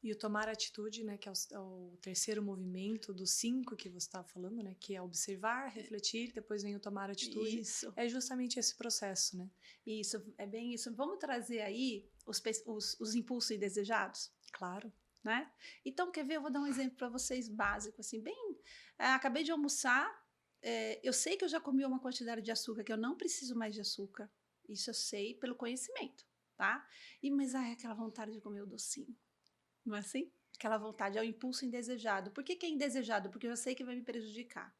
E o tomar atitude, né, que é o terceiro movimento dos 5 que você estava falando, né, que é observar, refletir, depois vem o tomar atitude, Isso, é justamente esse processo, né? isso, é bem isso. Vamos trazer aí os impulsos indesejados? Claro. Né? Então, quer ver? Eu vou dar um exemplo para vocês básico, assim, bem. Acabei de almoçar, eu sei que eu já comi uma quantidade de açúcar, que eu não preciso mais de açúcar. Isso eu sei pelo conhecimento, tá? Mas ai, aquela vontade de comer o docinho, não é assim? Aquela vontade, é o impulso indesejado. Por que que é indesejado? Porque eu já sei que vai me prejudicar,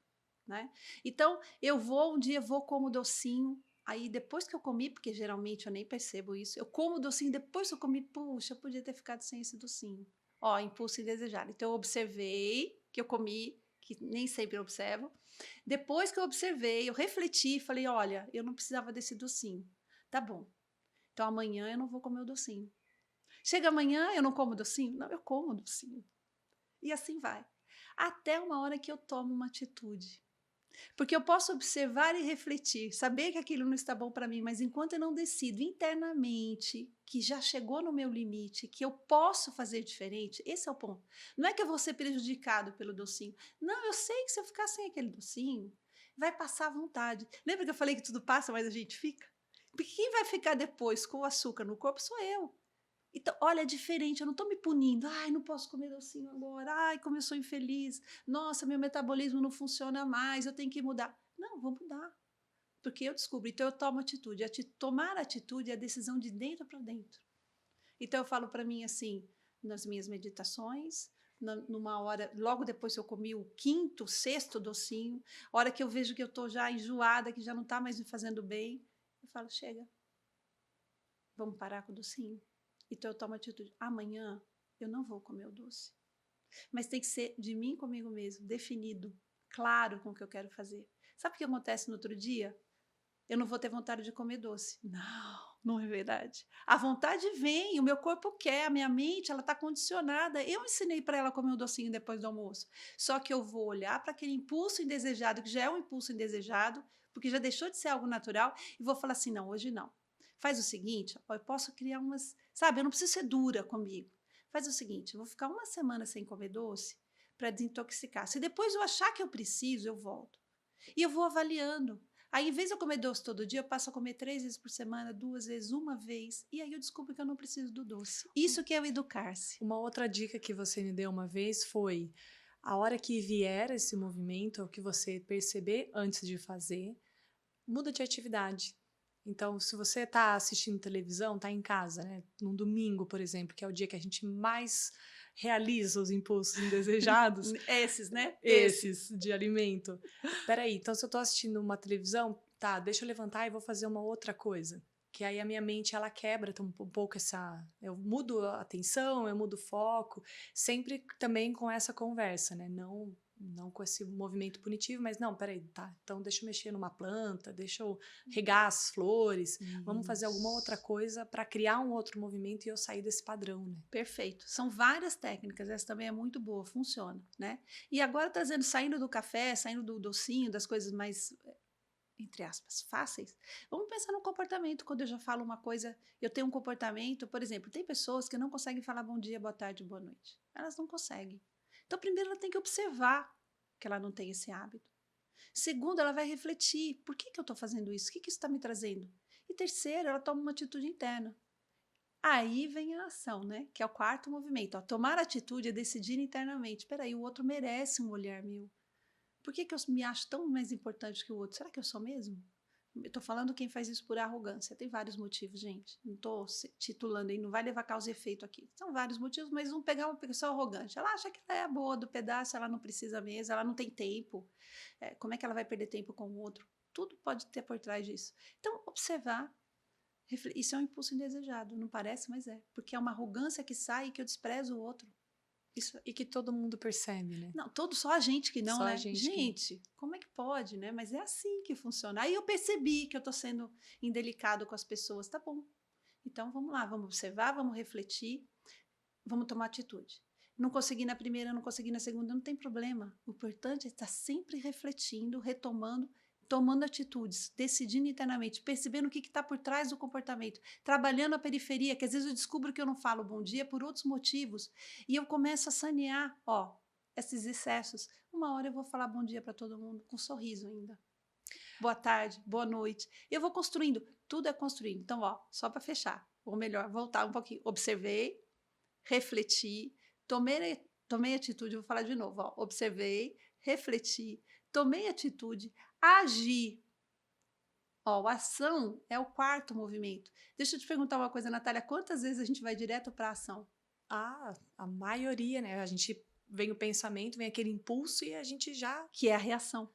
né? Então, um dia vou como docinho, aí depois que eu comi, porque geralmente eu nem percebo isso, eu como o docinho, depois que eu comi, puxa, eu podia ter ficado sem esse docinho. Ó, impulso indesejado. Então, eu observei que eu comi, que nem sempre eu observo. Depois que eu observei, eu refleti, falei, olha, eu não precisava desse docinho. Tá bom. Então, amanhã eu não vou comer o docinho. Chega amanhã, eu não como docinho? Não, eu como docinho. E assim vai. Até uma hora que eu tomo uma atitude. Porque eu posso observar e refletir, saber que aquilo não está bom para mim, mas enquanto eu não decido internamente que já chegou no meu limite, que eu posso fazer diferente, esse é o ponto. Não é que eu vou ser prejudicado pelo docinho. Não, eu sei que se eu ficar sem aquele docinho, vai passar à vontade. Lembra que eu falei que tudo passa, mas a gente fica? Porque quem vai ficar depois com o açúcar no corpo sou eu. Então, olha, é diferente, eu não estou me punindo. Ai, não posso comer docinho agora. Ai, como eu sou infeliz. Nossa, meu metabolismo não funciona mais, eu tenho que mudar. Não, vou mudar. Porque eu descubro. Então, eu tomo atitude. Tomar atitude é a decisão de dentro para dentro. Então, eu falo para mim assim, nas minhas meditações, numa hora, logo depois que eu comi o quinto, sexto docinho, hora que eu vejo que eu estou já enjoada, que já não está mais me fazendo bem, eu falo, chega, vamos parar com o docinho. Então eu tomo atitude. Amanhã eu não vou comer o doce. Mas tem que ser de mim comigo mesmo, definido, claro com o que eu quero fazer. Sabe o que acontece no outro dia? Eu não vou ter vontade de comer doce. Não, não é verdade. A vontade vem, o meu corpo quer, a minha mente, ela está condicionada. Eu ensinei para ela comer um docinho depois do almoço. Só que eu vou olhar para aquele impulso indesejado, que já é um impulso indesejado, porque já deixou de ser algo natural, e vou falar assim: não, hoje não. Faz o seguinte, ó, eu posso criar umas. Sabe, eu não preciso ser dura comigo. Faz o seguinte, eu vou ficar uma semana sem comer doce para desintoxicar. Se depois eu achar que eu preciso, eu volto. E eu vou avaliando. Aí, em vez de eu comer doce todo dia, eu passo a comer 3 vezes por semana, 2 vezes, uma vez. E aí eu descubro que eu não preciso do doce. Isso que é o educar-se. Uma outra dica que você me deu uma vez foi: a hora que vier esse movimento, o que você perceber antes de fazer, muda de atividade. Então, se você está assistindo televisão, está em casa, né? Num domingo, por exemplo, que é o dia que a gente mais realiza os impulsos indesejados, Esses, né? Esses. esses de alimento. Peraí, então se eu estou assistindo uma televisão, tá, deixa eu levantar e vou fazer uma outra coisa. Que aí a minha mente, ela quebra um pouco essa... Eu mudo a atenção, eu mudo o foco, sempre também com essa conversa, né? Não com esse movimento punitivo, mas não, peraí, tá, então deixa eu mexer numa planta, deixa eu regar as flores, vamos fazer alguma outra Isso. coisa para criar um outro movimento e eu sair desse padrão, né? Perfeito. São várias técnicas, essa também é muito boa, funciona, né? E agora trazendo, saindo do café, saindo do docinho, das coisas mais, entre aspas, fáceis, vamos pensar no comportamento. Quando eu já falo uma coisa, eu tenho um comportamento, por exemplo, tem pessoas que não conseguem falar bom dia, boa tarde, boa noite. Elas não conseguem. Então, primeiro, ela tem que observar que ela não tem esse hábito. Segundo, ela vai refletir: por que eu estou fazendo isso? O que isso está me trazendo? E terceiro, ela toma uma atitude interna. Aí vem a ação, né? Que é o quarto movimento. Ó, tomar atitude é decidir internamente. Espera aí, o outro merece um olhar meu. Por que eu me acho tão mais importante que o outro? Será que eu sou mesmo? Eu tô falando quem faz isso por arrogância. Tem vários motivos, gente. Não tô titulando aí, não vai levar causa e efeito aqui. São vários motivos, mas vamos pegar uma pessoa arrogante. Ela acha que ela é a boa do pedaço, ela não precisa mesmo, ela não tem tempo. Como é que ela vai perder tempo com o outro? Tudo pode ter por trás disso. Então, observar. Isso é um impulso indesejado, não parece, mas é. Porque é uma arrogância que sai e que eu desprezo o outro. Isso, E que todo mundo percebe, né? não, só a gente que não, Só a né? gente que... Gente, como é que pode, né? Mas é assim que funciona. Aí eu percebi que eu tô sendo indelicado com as pessoas. Tá bom. Então vamos lá, vamos observar, vamos refletir, vamos tomar atitude. Não consegui na primeira, não consegui na segunda, não tem problema. O importante é estar sempre refletindo, retomando, tomando atitudes, decidindo internamente, percebendo o que está por trás do comportamento, trabalhando a periferia, que às vezes eu descubro que eu não falo bom dia por outros motivos, e eu começo a sanear, ó, esses excessos. Uma hora eu vou falar bom dia para todo mundo, com um sorriso ainda. Boa tarde, boa noite. Eu vou construindo, tudo é construindo. Então, ó, só para fechar, ou melhor, voltar um pouquinho. Observei, refleti, tomei atitude, vou falar de novo, ó. Observei, refleti, tomei atitude, agi. Ó, a ação é o quarto movimento. Deixa eu te perguntar uma coisa, Natália, quantas vezes a gente vai direto para a ação? A maioria, né? A gente vem o pensamento, vem aquele impulso e a gente já... Que é a reação.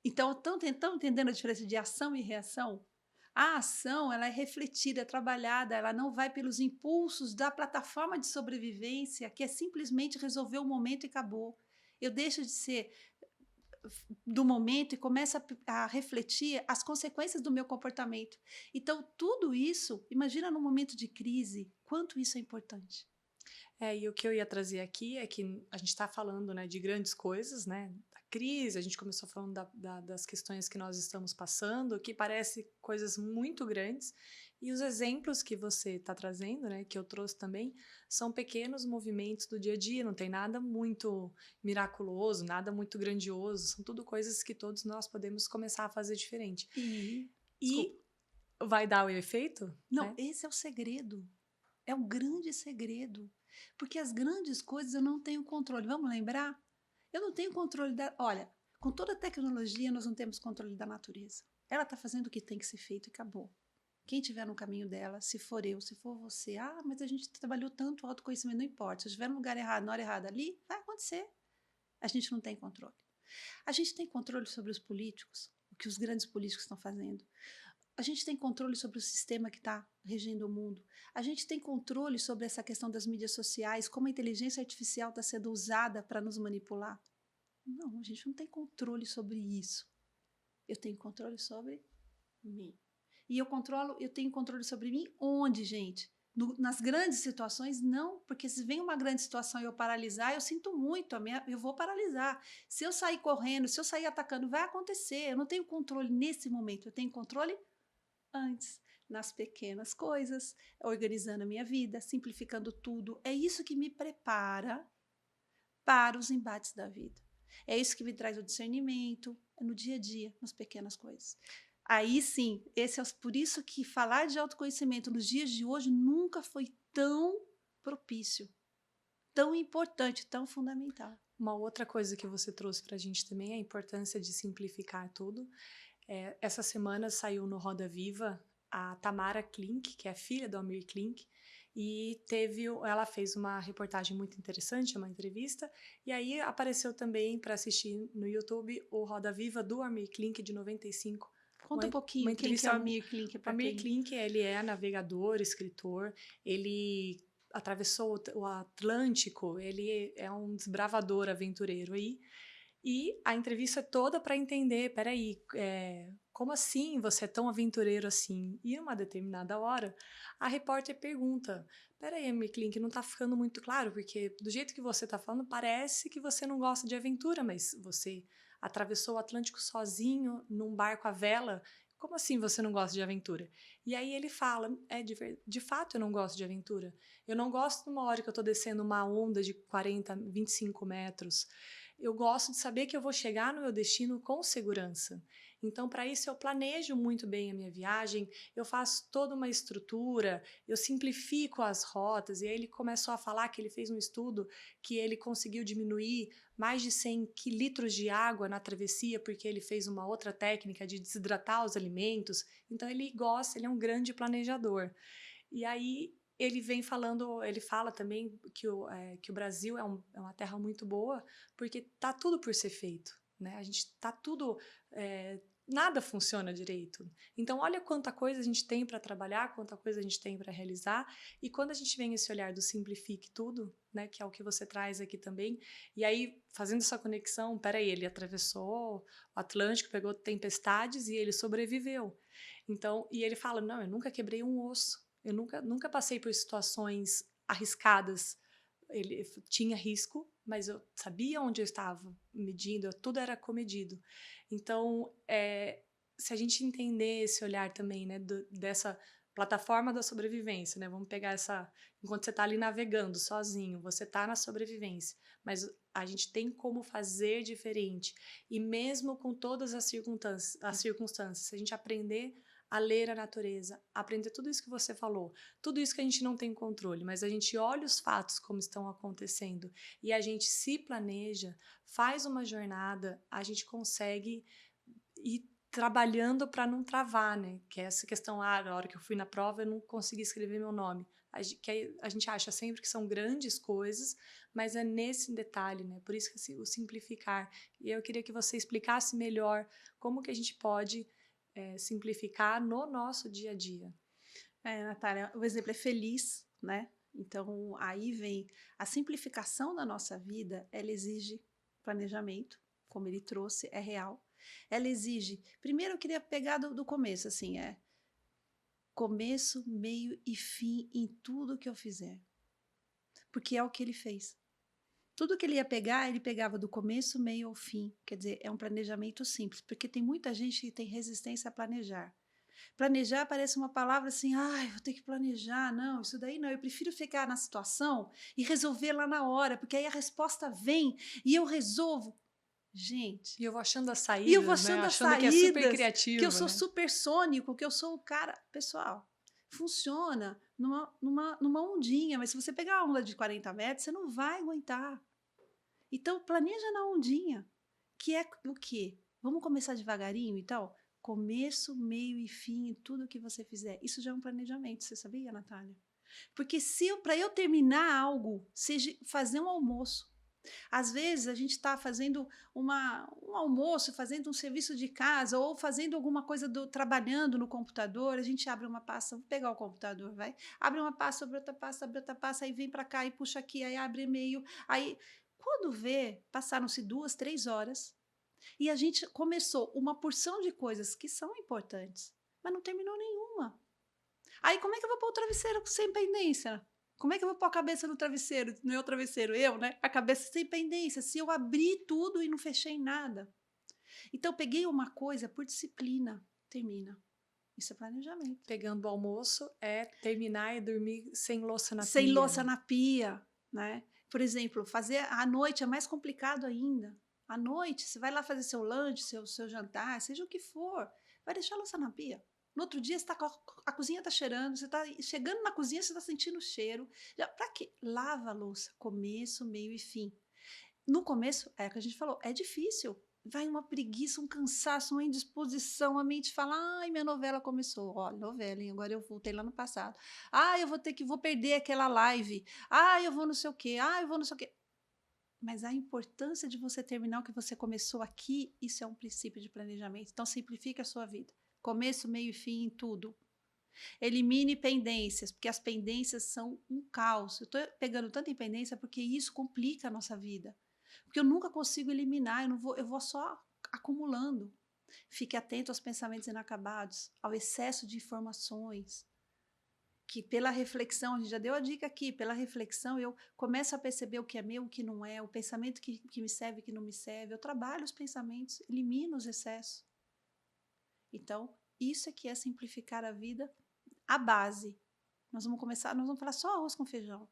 Então, estão entendendo a diferença de ação e reação? A ação, ela é refletida, é trabalhada, ela não vai pelos impulsos da plataforma de sobrevivência, que é simplesmente resolver o momento e acabou. Eu deixo de ser do momento e começo a refletir as consequências do meu comportamento. Então, tudo isso, imagina num momento de crise, quanto isso é importante. E o que eu ia trazer aqui é que a gente está falando, né, de grandes coisas, né, da crise, a gente começou falando das questões que nós estamos passando, que parece coisas muito grandes, e os exemplos que você está trazendo, né, que eu trouxe também, são pequenos movimentos do dia a dia, não tem nada muito miraculoso, nada muito grandioso, são tudo coisas que todos nós podemos começar a fazer diferente. Desculpa. E vai dar o efeito? Não, Né? esse é o segredo. É um grande segredo. Porque as grandes coisas eu não tenho controle. Vamos lembrar? Eu não tenho controle da. Olha, com toda a tecnologia, nós não temos controle da natureza. Ela está fazendo o que tem que ser feito e acabou. Quem estiver no caminho dela, se for eu, se for você, mas a gente trabalhou tanto autoconhecimento, não importa. Se eu estiver no lugar errado, na hora errada ali, vai acontecer. A gente não tem controle. A gente tem controle sobre os políticos, o que os grandes políticos estão fazendo. A gente tem controle sobre o sistema que está regendo o mundo. A gente tem controle sobre essa questão das mídias sociais, como a inteligência artificial está sendo usada para nos manipular. Não, a gente não tem controle sobre isso. Eu tenho controle sobre mim. E eu tenho controle sobre mim onde, gente? Nas grandes situações, não, porque se vem uma grande situação e eu paralisar, eu sinto muito, eu vou paralisar. Se eu sair correndo, se eu sair atacando, vai acontecer. Eu não tenho controle nesse momento, eu tenho controle antes, nas pequenas coisas, organizando a minha vida, simplificando tudo. É isso que me prepara para os embates da vida. É isso que me traz o discernimento, é no dia a dia, nas pequenas coisas. Aí sim, por isso que falar de autoconhecimento nos dias de hoje nunca foi tão propício, tão importante, tão fundamental. Uma outra coisa que você trouxe para a gente também é a importância de simplificar tudo. Essa semana saiu no Roda Viva a Tamara Klink, que é filha do Amir Klink, e ela fez uma reportagem muito interessante, uma entrevista, e aí apareceu também para assistir no YouTube o Roda Viva do Amir Klink de 95. Conta um pouquinho quem que é o Amir Klink. O Amir Klink, ele é navegador, escritor, ele atravessou o Atlântico, ele é um desbravador aventureiro aí. E a entrevista é toda para entender, peraí, como assim você é tão aventureiro assim? E numa determinada hora, a repórter pergunta, peraí, Amir Klink, não tá ficando muito claro, porque do jeito que você tá falando, parece que você não gosta de aventura, mas você atravessou o Atlântico sozinho, num barco à vela, como assim você não gosta de aventura? E aí ele fala, de fato eu não gosto de aventura. Eu não gosto numa hora que eu tô descendo uma onda de 40, 25 metros. Eu gosto de saber que eu vou chegar no meu destino com segurança. Então, para isso, eu planejo muito bem a minha viagem, eu faço toda uma estrutura, eu simplifico as rotas. E aí ele começou a falar que ele fez um estudo que ele conseguiu diminuir mais de 100 litros de água na travessia, porque ele fez uma outra técnica de desidratar os alimentos. Então, ele é um grande planejador. E aí ele fala também que o Brasil é uma terra muito boa, porque tá tudo por ser feito, né? A gente tá tudo, nada funciona direito. Então olha quanta coisa a gente tem para trabalhar, quanta coisa a gente tem para realizar, e quando a gente vem esse olhar do simplifique tudo, né, que é o que você traz aqui também, e aí fazendo essa conexão, peraí, ele atravessou o Atlântico, pegou tempestades e ele sobreviveu. Então, e ele fala, não, eu nunca quebrei um osso. Eu nunca passei por situações arriscadas. Ele tinha risco, mas eu sabia onde eu estava medindo, tudo era comedido. Então, se a gente entender esse olhar também, né, dessa plataforma da sobrevivência, né? Vamos pegar essa, enquanto você está ali navegando sozinho, você está na sobrevivência, mas a gente tem como fazer diferente. E mesmo com todas as circunstâncias, se a gente aprender a ler a natureza, aprender tudo isso que você falou, tudo isso que a gente não tem controle, mas a gente olha os fatos como estão acontecendo e a gente se planeja, faz uma jornada, a gente consegue ir trabalhando para não travar, né? Que é essa questão, na hora que eu fui na prova, eu não consegui escrever meu nome. A gente acha sempre que são grandes coisas, mas é nesse detalhe, né? Por isso que o simplificar. E eu queria que você explicasse melhor como que a gente pode simplificar no nosso dia a dia. Natália, o exemplo é feliz, né? Então, aí vem a simplificação da nossa vida, ela exige planejamento, como ele trouxe, é real. Ela exige, primeiro eu queria pegar do começo, assim, começo, meio e fim em tudo que eu fizer. Porque é o que ele fez. Tudo que ele ia pegar, ele pegava do começo, meio ao fim. Quer dizer, é um planejamento simples, porque tem muita gente que tem resistência a planejar. Planejar parece uma palavra assim, ai, vou ter que planejar. Não, isso daí não. Eu prefiro ficar na situação e resolver lá na hora, porque aí a resposta vem e eu resolvo. Gente. E eu vou achando as E eu vou saídas, né? achando as Achando que é super saídas, criativo, que eu sou né? supersônico, que eu sou o cara. Pessoal, funciona numa ondinha, mas se você pegar uma onda de 40 metros, você não vai aguentar. Então, planeja na ondinha, que é o quê? Vamos começar devagarinho, então? Começo, meio e fim em tudo que você fizer. Isso já é um planejamento, você sabia, Natália? Porque para eu terminar algo, seja fazer um almoço. Às vezes a gente está fazendo um almoço, fazendo um serviço de casa ou fazendo alguma coisa trabalhando no computador, a gente abre uma pasta, vou pegar o computador, vai, abre uma pasta, abre outra pasta, aí vem para cá e puxa aqui, aí abre e-mail, aí quando vê, passaram-se 2, 3 horas e a gente começou uma porção de coisas que são importantes, mas não terminou nenhuma. Aí como é que eu vou pôr o travesseiro sem pendência? Como é que eu vou pôr a cabeça no travesseiro? Não é o travesseiro, eu, né? A cabeça sem pendência. Se eu abrir tudo e não fechei nada. Então, eu peguei uma coisa por disciplina. Termina. Isso é planejamento. Pegando o almoço é terminar e dormir sem louça na sem pia. louça né? na pia, né? Por exemplo, fazer à noite é mais complicado ainda. À noite, você vai lá fazer seu lanche, seu jantar, seja o que for, vai deixar a louça na pia. No outro dia, a cozinha está cheirando, você está chegando na cozinha, você está sentindo o cheiro. Para quê? Lava a louça, começo, meio e fim. No começo, é o que a gente falou, é difícil. Vai uma preguiça, um cansaço, uma indisposição, a mente fala, ai, minha novela começou. Olha, novela, hein? Agora eu voltei lá no passado. Ah, vou perder aquela live. Ah, eu vou não sei o quê. Ah, eu vou não sei o quê. Mas a importância de você terminar o que você começou aqui, isso é um princípio de planejamento. Então, simplifique a sua vida. Começo, meio e fim em tudo. Elimine pendências, porque as pendências são um caos. Eu estou pegando tanta pendência porque isso complica a nossa vida. Porque eu nunca consigo eliminar, eu vou só acumulando. Fique atento aos pensamentos inacabados, ao excesso de informações. Que pela reflexão, a gente já deu a dica aqui, pela reflexão eu começo a perceber o que é meu, o que não é, o pensamento que me serve, que não me serve. Eu trabalho os pensamentos, elimino os excessos. Então, isso é que é simplificar a vida, a base. Nós vamos falar só arroz com feijão.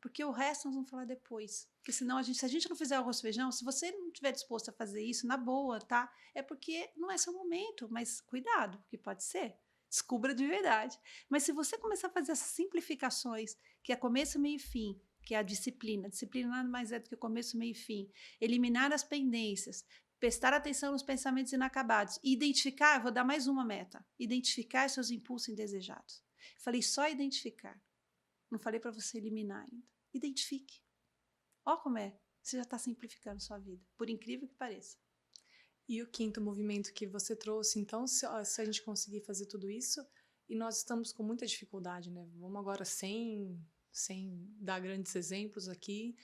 Porque o resto nós vamos falar depois. Porque senão, se a gente não fizer arroz e feijão, se você não estiver disposto a fazer isso, na boa, tá? É porque não é seu momento, mas cuidado, porque pode ser. Descubra de verdade. Mas se você começar a fazer essas simplificações, que é começo, meio e fim, que é a disciplina. Disciplina nada mais é do que começo, meio e fim. Eliminar as pendências, prestar atenção nos pensamentos inacabados, identificar, vou dar mais uma meta, identificar seus impulsos indesejados. Falei só identificar. Não falei para você eliminar ainda. Identifique. Ó como é. Você já está simplificando sua vida, por incrível que pareça. E o quinto movimento que você trouxe, então, se a gente conseguir fazer tudo isso, e nós estamos com muita dificuldade, né? Vamos agora sem dar grandes exemplos aqui,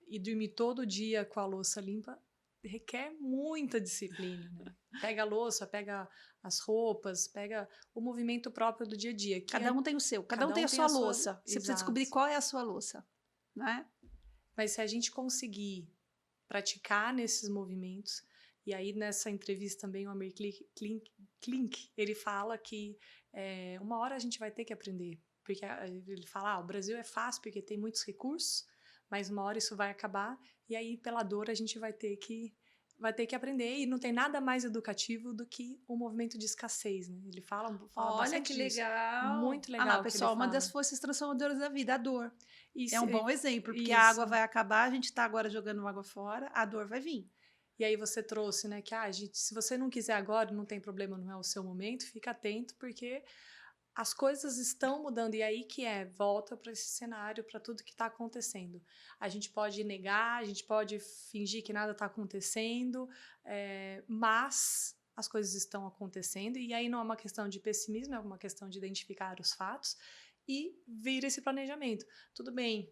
e dormir todo dia com a louça limpa, requer muita disciplina, né? Pega a louça, pega as roupas, pega o movimento próprio do dia a dia. Cada um tem o seu, cada um tem a sua louça. Você precisa descobrir qual é a sua louça, né? Mas se a gente conseguir praticar nesses movimentos, E aí, nessa entrevista também, o Amir Klink, ele fala que uma hora a gente vai ter que aprender. Porque ele fala, o Brasil é fácil porque tem muitos recursos, mas uma hora isso vai acabar, e aí, pela dor, a gente vai ter que aprender, e não tem nada mais educativo do que o movimento de escassez, né? Ele fala Olha bastante que disso. legal. Muito Ah lá, legal o que ele pessoal, uma das fala. forças transformadoras da vida, a dor. É Isso, um bom exemplo, porque a água vai acabar, a gente está agora jogando água fora, a dor vai vir. E aí você trouxe, né, que gente, se você não quiser agora, não tem problema, não é o seu momento, fica atento, porque as coisas estão mudando, e aí volta para esse cenário, para tudo que está acontecendo. A gente pode negar, a gente pode fingir que nada está acontecendo, mas as coisas estão acontecendo, e aí não é uma questão de pessimismo, é uma questão de identificar os fatos e vir esse planejamento. Tudo bem,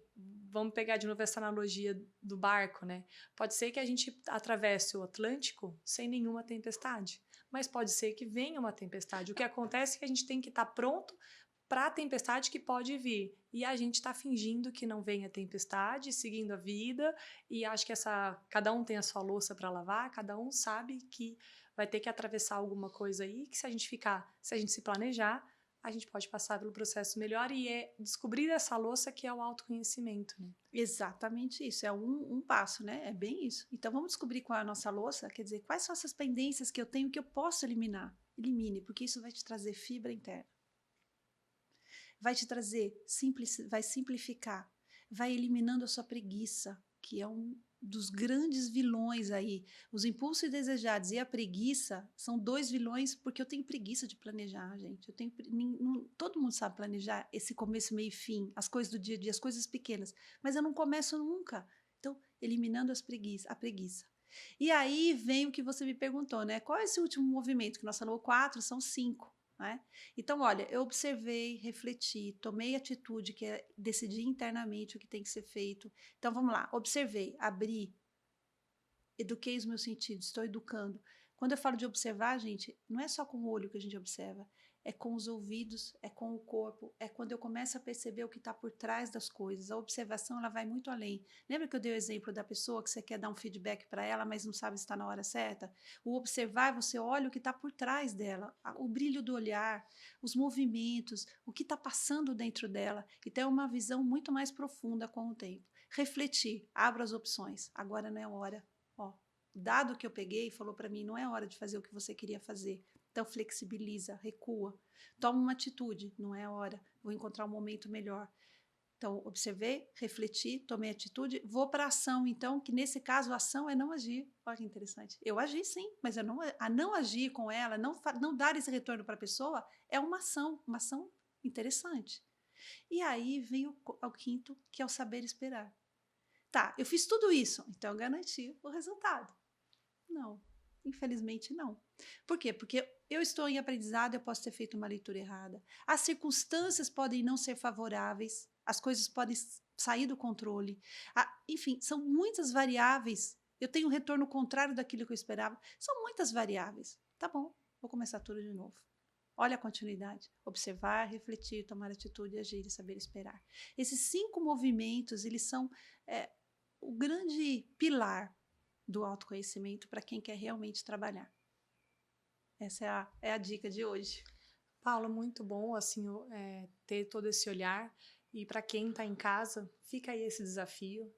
vamos pegar de novo essa analogia do barco, né? Pode ser que a gente atravesse o Atlântico sem nenhuma tempestade, mas pode ser que venha uma tempestade. O que acontece é que a gente tem que estar pronto para a tempestade que pode vir. E a gente está fingindo que não vem a tempestade, seguindo a vida, e acho que cada um tem a sua louça para lavar, cada um sabe que vai ter que atravessar alguma coisa aí, que se a gente se planejar, a gente pode passar pelo processo melhor, e é descobrir essa louça que é o autoconhecimento, né? Exatamente isso, é um passo, né? É bem isso. Então vamos descobrir qual é a nossa louça, quer dizer, quais são essas pendências que eu tenho que eu posso eliminar. Elimine, porque isso vai te trazer fibra interna. Vai te trazer, vai simplificar, vai eliminando a sua preguiça, que é um dos grandes vilões aí. Os impulsos indesejados e a preguiça são dois vilões, porque eu tenho preguiça de planejar, gente. Todo mundo sabe planejar esse começo, meio e fim, as coisas do dia a dia, as coisas pequenas, mas eu não começo nunca. Então, eliminando a preguiça. E aí vem o que você me perguntou, né? Qual é esse último movimento? Que nós falamos 4, são 5. Né? Então, olha, eu observei, refleti, tomei atitude, que é decidir internamente o que tem que ser feito. Então, vamos lá, observei, abri, eduquei os meus sentidos, estou educando. Quando eu falo de observar, gente, não é só com o olho que a gente observa, é com os ouvidos, é com o corpo, é quando eu começo a perceber o que está por trás das coisas. A observação, ela vai muito além. Lembra que eu dei o exemplo da pessoa que você quer dar um feedback para ela, mas não sabe se está na hora certa? O observar, você olha o que está por trás dela, o brilho do olhar, os movimentos, o que está passando dentro dela, e ter uma visão muito mais profunda com o tempo. Refletir, abra as opções. Agora não é hora. Ó, o dado que eu peguei falou para mim, não é hora de fazer o que você queria fazer. Então, flexibiliza, recua, toma uma atitude, não é a hora, vou encontrar um momento melhor. Então, observei, refleti, tomei atitude, vou para a ação, então, que nesse caso a ação é não agir. Olha que interessante. Eu agi sim, mas a não agir com ela, não dar esse retorno para a pessoa, é uma ação interessante. E aí vem o quinto, que é o saber esperar. Tá, eu fiz tudo isso, então eu garanti o resultado. Não, infelizmente não. Por quê? Porque eu estou em aprendizado, eu posso ter feito uma leitura errada. As circunstâncias podem não ser favoráveis, as coisas podem sair do controle. Enfim, são muitas variáveis. Eu tenho um retorno contrário daquilo que eu esperava. São muitas variáveis. Tá bom, vou começar tudo de novo. Olha a continuidade. Observar, refletir, tomar atitude, agir e saber esperar. Esses 5 movimentos, eles são o grande pilar do autoconhecimento para quem quer realmente trabalhar. Essa é a dica de hoje. Paula, muito bom assim, ter todo esse olhar. E para quem está em casa, fica aí esse desafio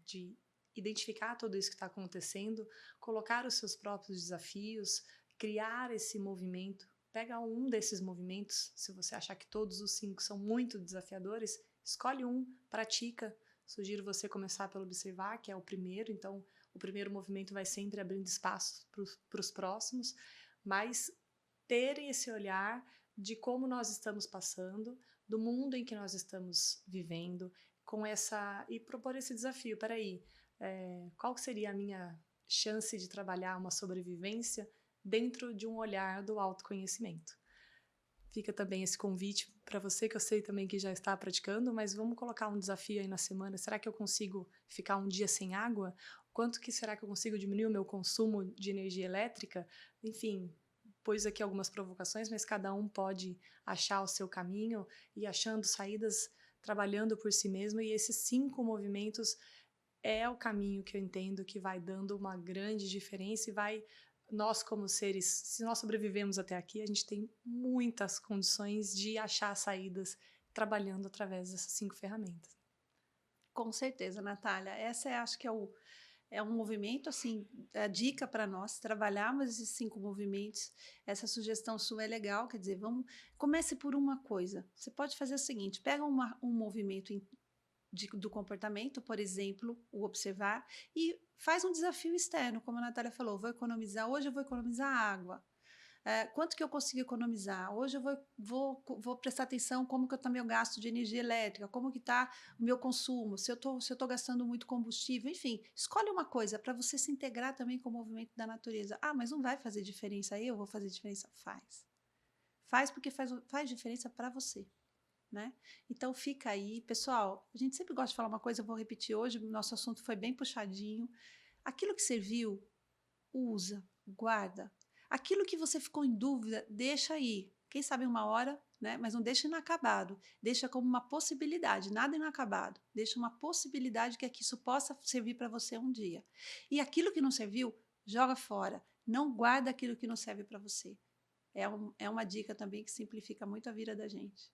de identificar tudo isso que está acontecendo, colocar os seus próprios desafios, criar esse movimento. Pega um desses movimentos, se você achar que todos os 5 são muito desafiadores, escolhe um, pratica. Sugiro você começar pelo observar, que é o primeiro, então o primeiro movimento vai sempre abrindo espaço para os próximos, mas terem esse olhar de como nós estamos passando, do mundo em que nós estamos vivendo, e propor esse desafio. Peraí, qual seria a minha chance de trabalhar uma sobrevivência dentro de um olhar do autoconhecimento? Fica também esse convite para você, que eu sei também que já está praticando, mas vamos colocar um desafio aí na semana. Será que eu consigo ficar um dia sem água? Quanto que será que eu consigo diminuir o meu consumo de energia elétrica? Enfim, pus aqui algumas provocações, mas cada um pode achar o seu caminho e achando saídas, trabalhando por si mesmo. E esses 5 movimentos é o caminho que eu entendo que vai dando uma grande diferença e vai, nós como seres, se nós sobrevivemos até aqui, a gente tem muitas condições de achar saídas trabalhando através dessas 5 ferramentas. Com certeza, Natália. Essa acho que é um movimento, assim, a dica para nós, trabalharmos esses 5 movimentos. Essa sugestão sua é legal, quer dizer, comece por uma coisa. Você pode fazer o seguinte, pega um movimento do comportamento, por exemplo, o observar, e faz um desafio externo, como a Natália falou, hoje eu vou economizar água. Quanto que eu consigo economizar? Hoje eu vou prestar atenção como que está meu gasto de energia elétrica, como que está o meu consumo, se eu tô gastando muito combustível, enfim, escolhe uma coisa para você se integrar também com o movimento da natureza. Ah, mas não vai fazer diferença, eu vou fazer diferença? Faz. Faz porque faz diferença para você. Né? Então fica aí, pessoal. A gente sempre gosta de falar uma coisa, eu vou repetir hoje. Nosso assunto foi bem puxadinho. Aquilo que serviu, usa, guarda. Aquilo que você ficou em dúvida, deixa aí. Quem sabe uma hora, né? Mas não deixa inacabado. Deixa como uma possibilidade, nada inacabado. Deixa uma possibilidade que isso possa servir para você um dia. E aquilo que não serviu, joga fora. Não guarda aquilo que não serve para você. É uma dica também que simplifica muito a vida da gente.